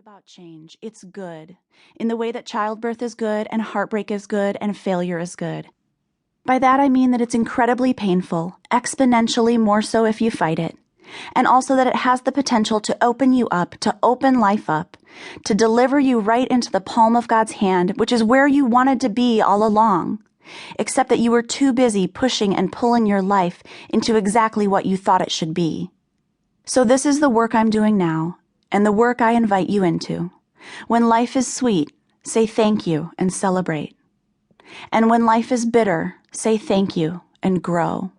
about change. It's good, in the way that childbirth is good and heartbreak is good and failure is good. By that I mean that it's incredibly painful, exponentially more so if you fight it, and also that it has the potential to open you up, to open life up, to deliver you right into the palm of God's hand, which is where you wanted to be all along, except that you were too busy pushing and pulling your life into exactly what you thought it should be. So this is the work I'm doing now, and the work I invite you into. When life is sweet, say thank you and celebrate. And when life is bitter, say thank you and grow.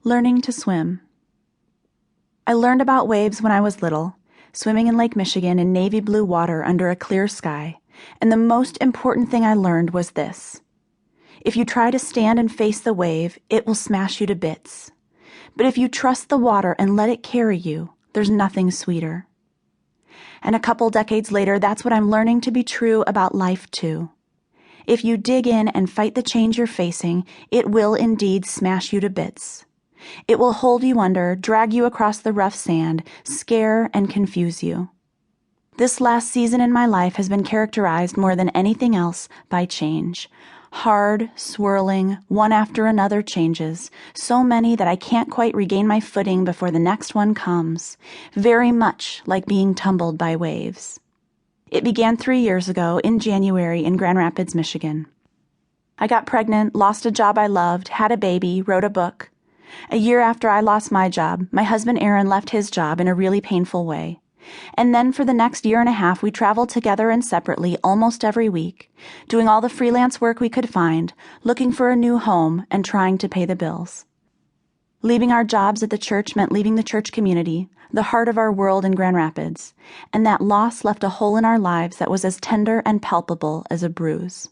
Learning to swim. I learned about waves when I was little, swimming in Lake Michigan in navy blue water under a clear sky, and the most important thing I learned was this. If you try to stand and face the wave, it will smash you to bits. But if you trust the water and let it carry you, there's nothing sweeter. And a couple decades later, that's what I'm learning to be true about life too. If you dig in and fight the change you're facing, it will indeed smash you to bits. It will hold you under, drag you across the rough sand, scare and confuse you. This last season in my life has been characterized more than anything else by change. Hard, swirling, one after another changes, so many that I can't quite regain my footing before the next one comes, very much like being tumbled by waves. It began 3 years ago in January in Grand Rapids, Michigan. I got pregnant, lost a job I loved, had a baby, wrote a book. A year after I lost my job, my husband Aaron left his job in a really painful way. And then for the next year and a half, we traveled together and separately almost every week, doing all the freelance work we could find, looking for a new home, and trying to pay the bills. Leaving our jobs at the church meant leaving the church community, the heart of our world in Grand Rapids, and that loss left a hole in our lives that was as tender and palpable as a bruise.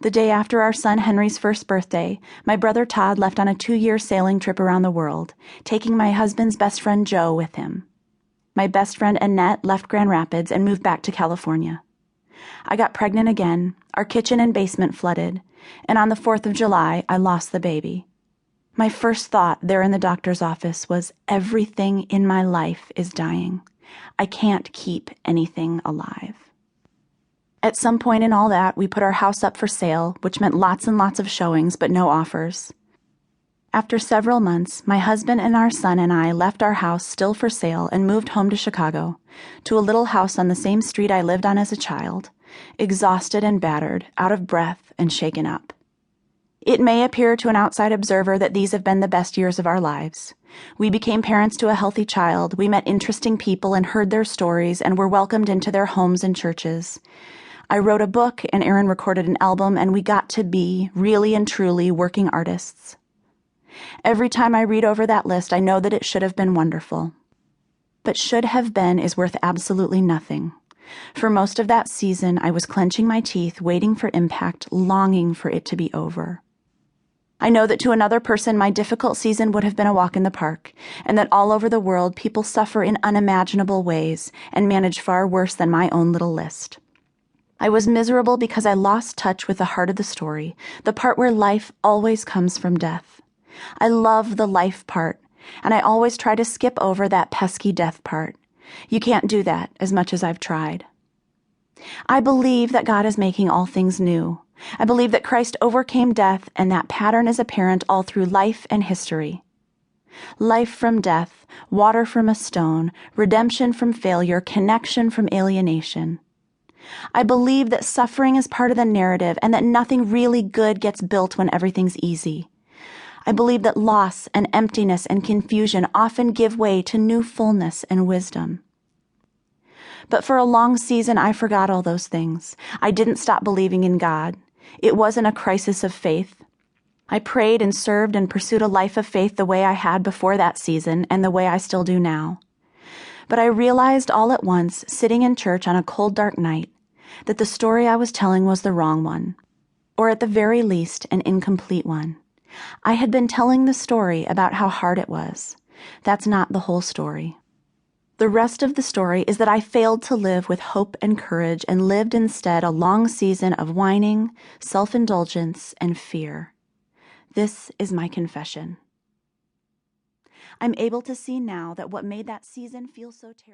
The day after our son Henry's first birthday, my brother Todd left on a 2-year sailing trip around the world, taking my husband's best friend Joe with him. My best friend Annette left Grand Rapids and moved back to California. I got pregnant again, our kitchen and basement flooded, and on the 4th of July, I lost the baby. My first thought there in the doctor's office was, everything in my life is dying. I can't keep anything alive. At some point in all that, we put our house up for sale, which meant lots and lots of showings, but no offers. After several months, my husband and our son and I left our house still for sale and moved home to Chicago, to a little house on the same street I lived on as a child, exhausted and battered, out of breath and shaken up. It may appear to an outside observer that these have been the best years of our lives. We became parents to a healthy child, we met interesting people and heard their stories and were welcomed into their homes and churches. I wrote a book and Aaron recorded an album, and we got to be, really and truly, working artists. Every time I read over that list, I know that it should have been wonderful. But should have been is worth absolutely nothing. For most of that season, I was clenching my teeth, waiting for impact, longing for it to be over. I know that to another person, my difficult season would have been a walk in the park, and that all over the world, people suffer in unimaginable ways and manage far worse than my own little list. I was miserable because I lost touch with the heart of the story, the part where life always comes from death. I love the life part, and I always try to skip over that pesky death part. You can't do that as much as I've tried. I believe that God is making all things new. I believe that Christ overcame death, and that pattern is apparent all through life and history. Life from death, water from a stone, redemption from failure, connection from alienation. I believe that suffering is part of the narrative and that nothing really good gets built when everything's easy. I believe that loss and emptiness and confusion often give way to new fullness and wisdom. But for a long season, I forgot all those things. I didn't stop believing in God. It wasn't a crisis of faith. I prayed and served and pursued a life of faith the way I had before that season and the way I still do now. But I realized all at once, sitting in church on a cold, dark night, that the story I was telling was the wrong one, or at the very least, an incomplete one. I had been telling the story about how hard it was. That's not the whole story. The rest of the story is that I failed to live with hope and courage and lived instead a long season of whining, self-indulgence, and fear. This is my confession. I'm able to see now that what made that season feel so terrible